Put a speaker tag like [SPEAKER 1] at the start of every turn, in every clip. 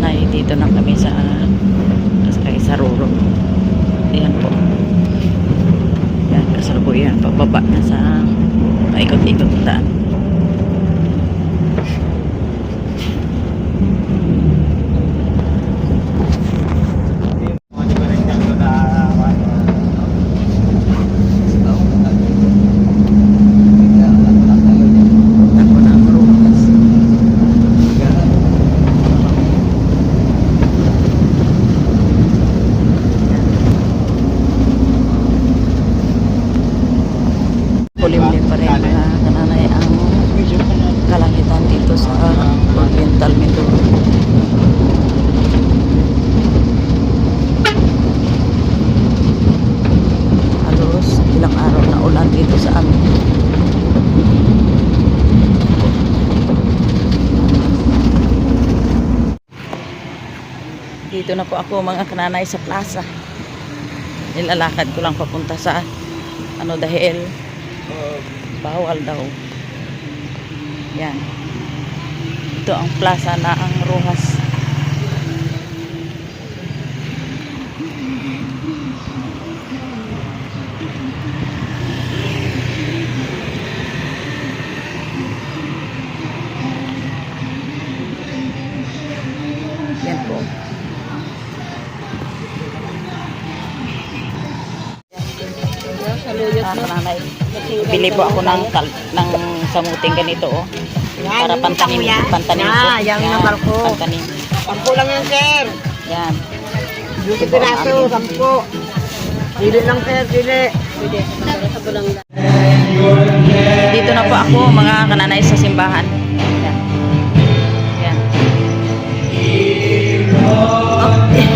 [SPEAKER 1] kananay, dito na kami sa Ruro. Ayan po. Ayan, kasalukuyan. Pababa na sa paikot-ikot na daan. Kulimlim pa rin mga kananay ang kalangitan dito sa Oriental Mindoro. Halos ilang araw na ulan dito sa amin. Dito na po ako mga kananay sa plaza. Nilalakad ko lang papunta sa dahil bawal daw. Yan. Ito ang plaza na ang Rojas. Yan po. Nanay. Bili po ako ng samuting ganito oh. Para pantanim po.
[SPEAKER 2] Yan, yung ko.
[SPEAKER 1] Pantanim.
[SPEAKER 2] 10 lang yan, sir.
[SPEAKER 1] Yan.
[SPEAKER 2] 20 piraso, 10. Dili lang, sir, dili.
[SPEAKER 1] Dito na po ako mga kananay sa simbahan. Yan. Yan. Okay.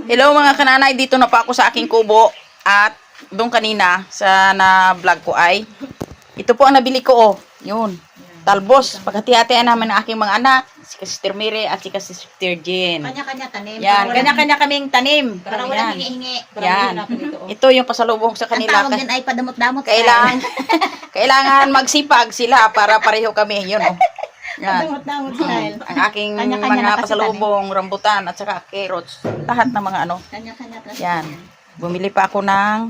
[SPEAKER 1] Hello mga kananay, dito na pa ako sa aking kubo at doon kanina sa na-vlog ko ay ito po ang nabili ko oh, yun, talbos. Pagkati-hatian namin ng aking mga anak, si Sister Mire at si Sister Jean.
[SPEAKER 2] Kanya-kanya tanim.
[SPEAKER 1] Yan, kanya-kanya kaming tanim.
[SPEAKER 2] Para wala hingi-hingi.
[SPEAKER 1] Yan, ito yung pasalubong sa kanila.
[SPEAKER 2] Ang tawag yan ay padamot-damot.
[SPEAKER 1] Kailangan magsipag sila para pareho kami, yun oh. Yan.
[SPEAKER 2] Padamot-damot style.
[SPEAKER 1] Ang aking
[SPEAKER 2] Kanya-kanya
[SPEAKER 1] mga
[SPEAKER 2] na kasi
[SPEAKER 1] pasalubong, rambutan at saka carrots. Lahat ng mga
[SPEAKER 2] Kanya-kanya tanim.
[SPEAKER 1] Yan. Bumili pa ako ng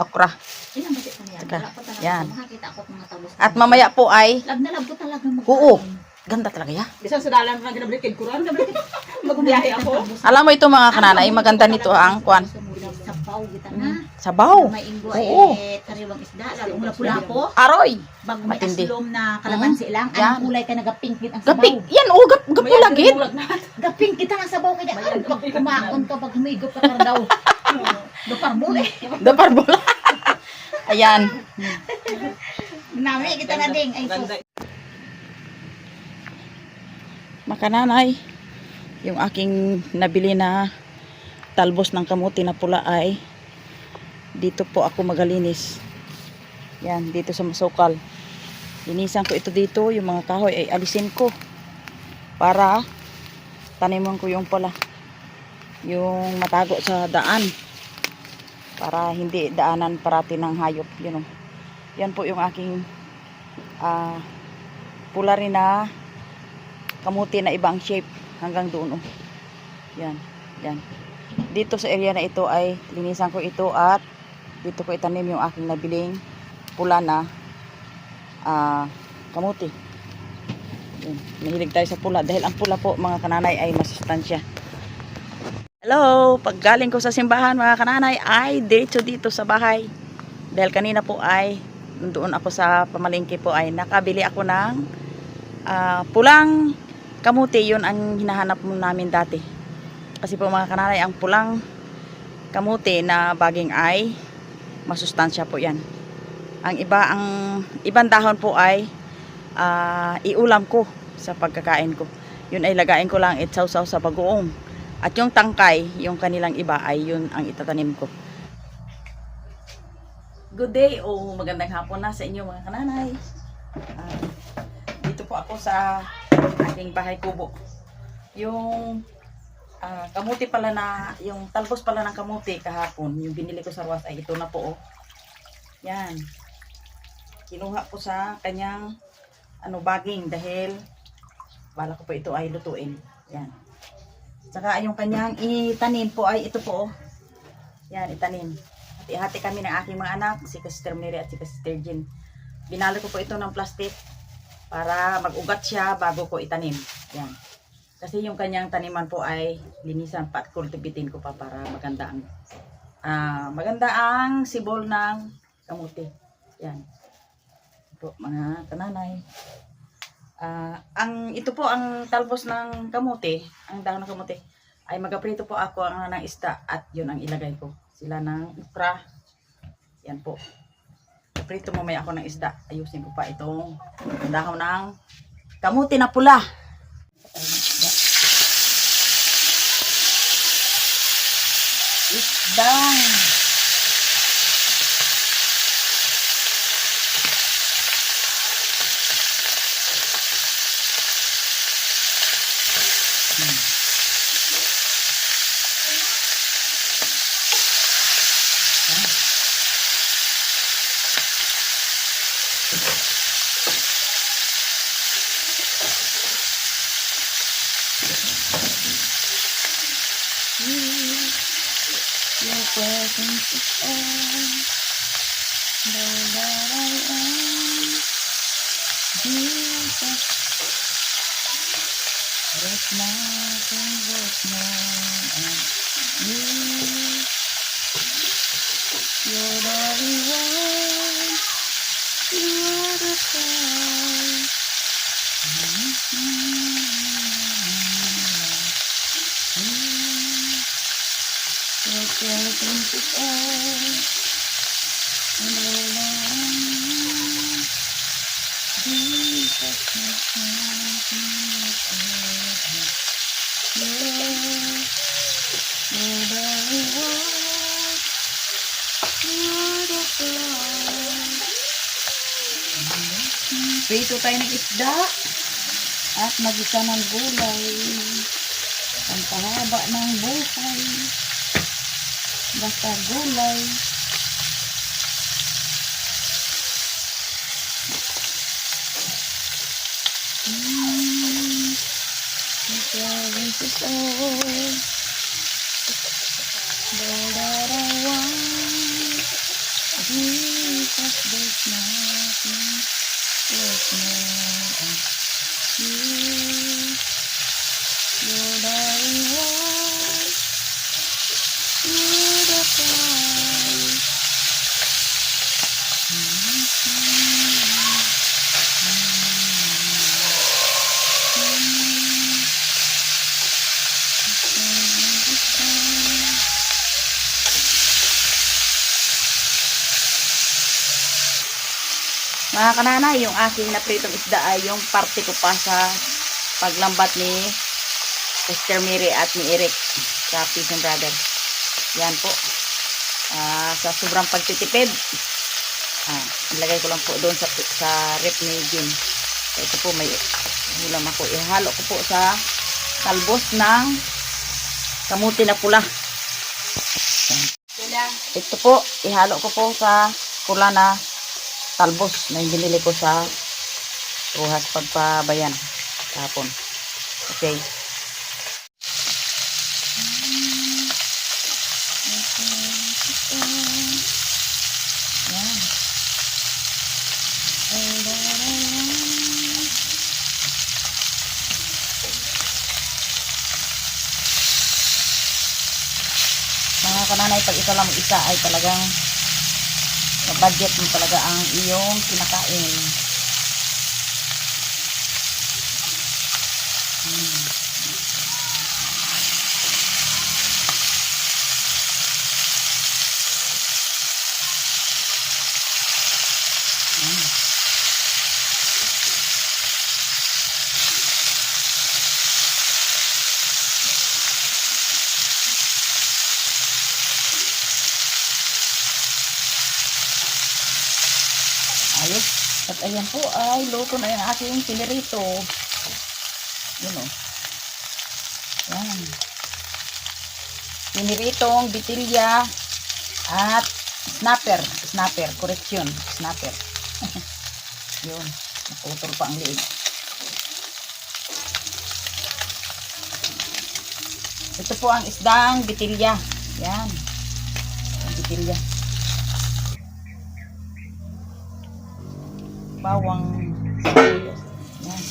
[SPEAKER 1] okra.
[SPEAKER 2] Ilang basit na yan?
[SPEAKER 1] Saka,
[SPEAKER 2] Wala ko talaga.
[SPEAKER 1] yan.
[SPEAKER 2] Makakita ako ng mga talbos.
[SPEAKER 1] At mamaya po ay,
[SPEAKER 2] Lag na lag ko talaga.
[SPEAKER 1] oo, ganda talaga ya.
[SPEAKER 3] Bisa sa dalan na ginablikin ko ron, magbiyahe ako.
[SPEAKER 1] Alam mo ito mga kananay, maganda nito ang kwan.
[SPEAKER 2] Sabaw kita na.
[SPEAKER 1] Sabaw.
[SPEAKER 2] May inggo
[SPEAKER 1] Oo.
[SPEAKER 2] tariwang isda. Lalo mula pula-po.
[SPEAKER 1] Aroy.
[SPEAKER 2] Bago may
[SPEAKER 1] Matindi.
[SPEAKER 2] aslom na kalamansi lang.
[SPEAKER 1] Yan.
[SPEAKER 2] Ang kulay ka nagapink din ang sabaw.
[SPEAKER 1] Gapik. Yan, oh, gapulagit.
[SPEAKER 2] Gapink kita ng sabaw kaya pag kumaon ka pag humigop ka para daw. Doparbol eh.
[SPEAKER 1] Daparbola. Ayan.
[SPEAKER 2] Nami kita na ding. Ay sus.
[SPEAKER 1] Makananay, yung aking nabili na talbos ng kamuti na pula ay dito po ako magalinis. Yan, dito sa masukal. Linisan ko ito dito, yung mga kahoy ay alisin ko para taniman ko yung pula, yung matago sa daan para hindi daanan parati ng hayop. Yun know. Yan po yung aking pula rin na kamuti na ibang shape hanggang doon oh. Yan, yan. Dito sa area na ito ay linisan ko ito at dito ko itanim yung aking nabiling pula na kamuti. Yan. Mahilig tayo sa pula dahil ang pula po mga kananay ay masustansya. Hello, pag galing ko sa simbahan mga kananay ay diretso dito sa bahay. Dahil kanina po ay doon ako sa pamalingki po ay nakabili ako ng pulang kamuti. Yun ang hinahanap namin dati. Kasi po mga kananay ang pulang kamuti na baging ay masustansya po yan. Ang ibang dahon po ay iulam ko sa pagkakain ko. Yun ay lagain ko lang itsaw-saw sa bagoong. At yung tangkay, yung kanilang iba ay yun ang itatanim ko. Good day o magandang hapon na sa inyo mga kananay. Dito po ako sa aking bahay kubo. Yung kamuti pala na, yung talbos pala ng kamuti kahapon, yung binili ko sa Roas ay ito na po. Yan. Kinuha ko sa kanyang baging dahil bala ko po ito ay lutuin. Yan. Saka yung kanyang itanim po ay ito po. Yan, itanim. At ihati kami ng aking mga anak, si Sister Mary at si Sister Jean. Binalo ko po ito ng plastic para mag-ugat siya bago ko itanim. Yan. Kasi yung kanyang taniman po ay linisan pa at kultibitin ko pa para maganda ang sibol ng kamuti. Yan. Po mga kananay. Ito po ang talbos ng kamuti, ang dahon ng kamuti ay magaprito po ako ng isda at yun ang ilagay ko. Sila ng ikra. Yan po. Prito mamaya ako ng isda. Ayusin ko pa itong dahon ng kamuti na pula. Isdang. Your presence is all that I am. Jesus, there's nothing worth more than you. You're the reward. You're the prize. Your presence is all and all I need. Jesus, there's nothing else. You're the reward. You're the prize. Prito tayo ng isda at magisa ng gulay. Ang pahaba ng buhay. Basta gulay. This is all that I want. Jesus, there's nothing worth more than you. You're the reward. You're the prize. Mga kananay, yung aking napritong isda ay yung parte ko pa sa paglambat ni Sister Mary at ni Eric sa Pigeon Brothers. Yan po. Sa sobrang pagtitipid, ilagay ko lang po doon sa rep ni Jim. Ito po may ulam ako. Ihalo ko po sa talbos ng kamuti na pula. Ito po, ihalo ko po sa pula na talbos na yung binili ko sa Ruhas Pagpabayan kahapon. Okay. Yan. Mga kananay, pag ikaw lang mag-isa ay talagang budget mo talaga ang iyong kinakain. Ayos. At ayan po ay luto na yung aking pinirito. Yun o. Yan. Piniritong bitilya at snapper, correction, snapper. Yun, naputol pa ang liig. Ito po ang isdang bitilya. Yan, ang bitilya. Bawang sibuyas. Yan.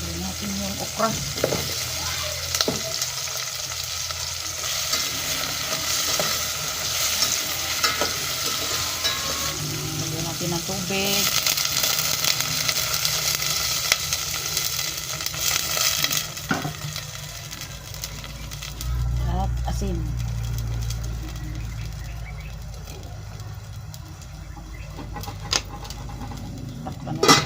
[SPEAKER 1] Lagyan natin yung okra. Lagyan natin ng tubig. At asin. Takpan natin.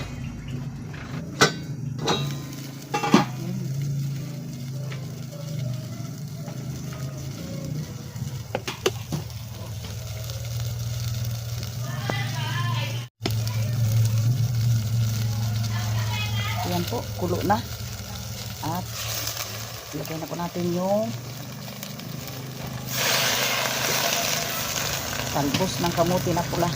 [SPEAKER 1] Ayan po, kulo na. At ilagay na po natin yung talbos ng kamuti na pula.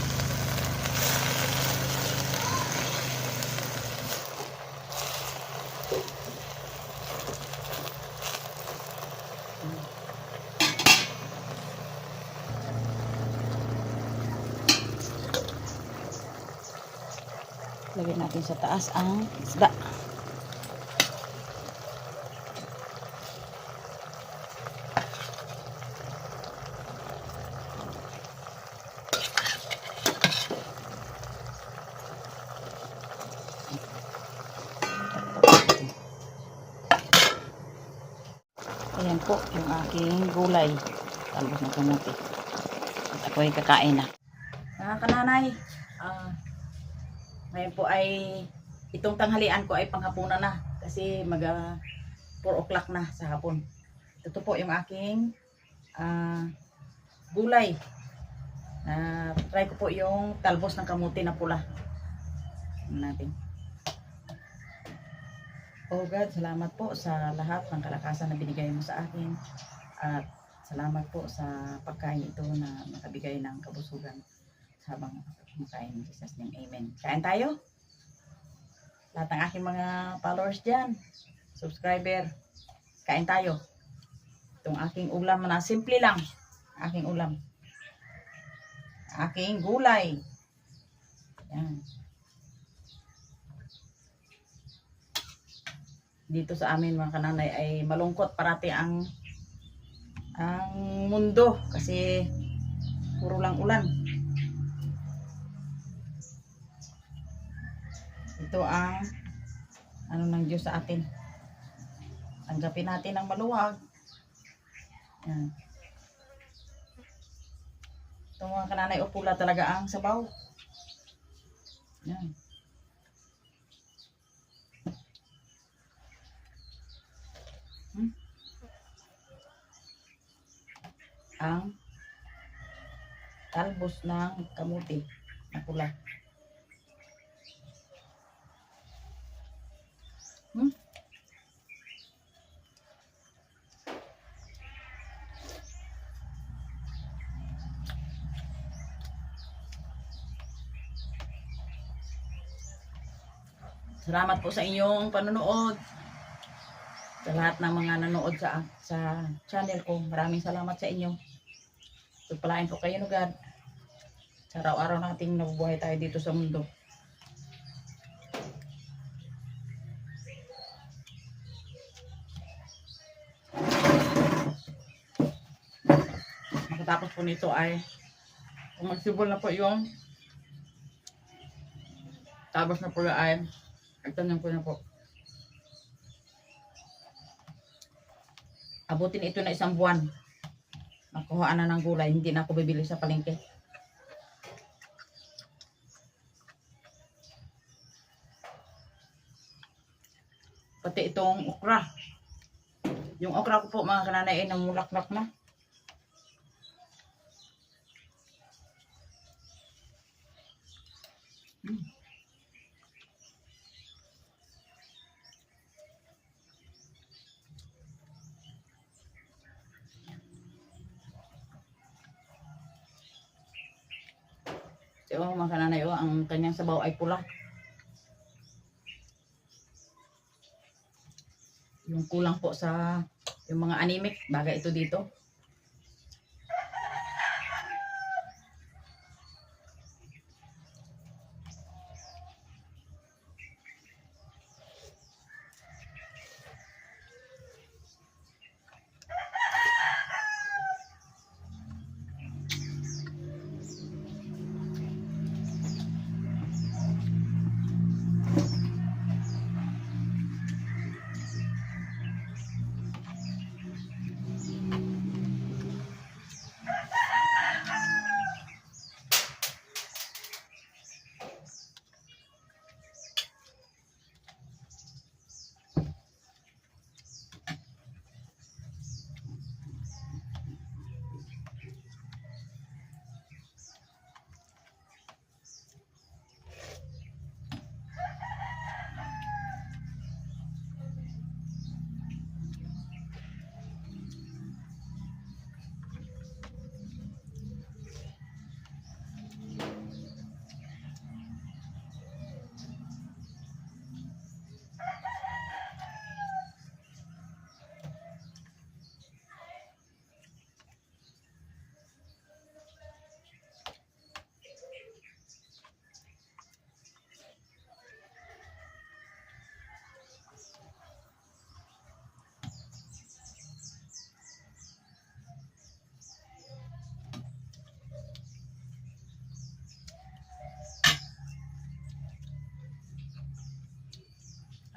[SPEAKER 1] Lagyan natin sa taas ang isda. Ayan po yung aking gulay. Talbos ng kamuti. At ako ay kakain na. Mga kananay, ngayon po ay itong tanghalian ko ay panghapunan na kasi mag 4 o'clock na sa hapon. Ito po yung aking gulay. Try ko po yung talbos ng kamuti na pula. Natin. Oh God, salamat po sa lahat ng kalakasan na binigay mo sa akin. At salamat po sa pagkain ito na nakabigay ng kabusugan habang kumakain ng Jesus name. Amen. Kain tayo. Lahat ng aking mga followers dyan, subscriber, kain tayo. Itong aking ulam na simple lang. Aking ulam. Aking gulay. Yan. Dito sa amin mga kananay ay malungkot parati ang mundo kasi puro lang ulan. Ito ang ano ng Diyos sa atin. Tanggapin natin ang maluwag. Yan. Ito mga kananay o pula talaga ang sabaw. Yan. Ang talbos ng kamuti na pula. Salamat po sa inyong panonood. Sa lahat ng mga nanood sa channel ko, maraming salamat sa inyo. Pagpalain po kayo ng God. Sa araw-araw nating nabubuhay tayo dito sa mundo. pagkatapos po nito ay kung magsibol na po yung talbos na pula ay agtanim ko na po. Abutin ito na 1 buwan. Nakuhaan na ng gulay. Hindi na ako bibili sa palengke. Pati itong okra. Yung okra ko po mga kananay ay namulaklak na. So, mga kananay, ang kanyang sabaw ay pula. Yung kulang po sa yung mga anemic, bagay ito dito.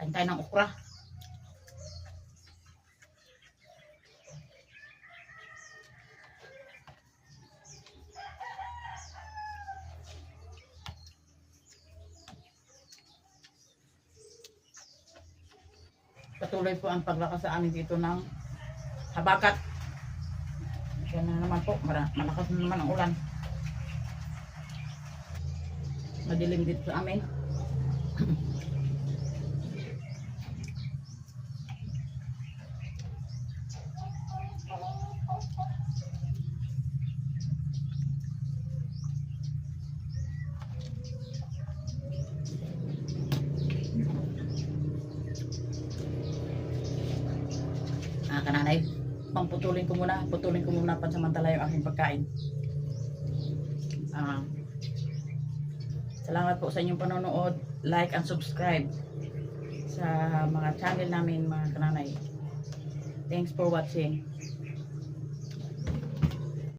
[SPEAKER 1] Kain tayo ng okra. Patuloy po ang paglakas sa amin dito ng habagat. Yan na naman po, malakas na naman ang ulan. Madilim dito sa amin. Kananay, putulin ko muna pansamantala yung aking pagkain. Salamat po sa inyong panonood, like and subscribe sa mga channel namin mga kananay. Thanks for watching.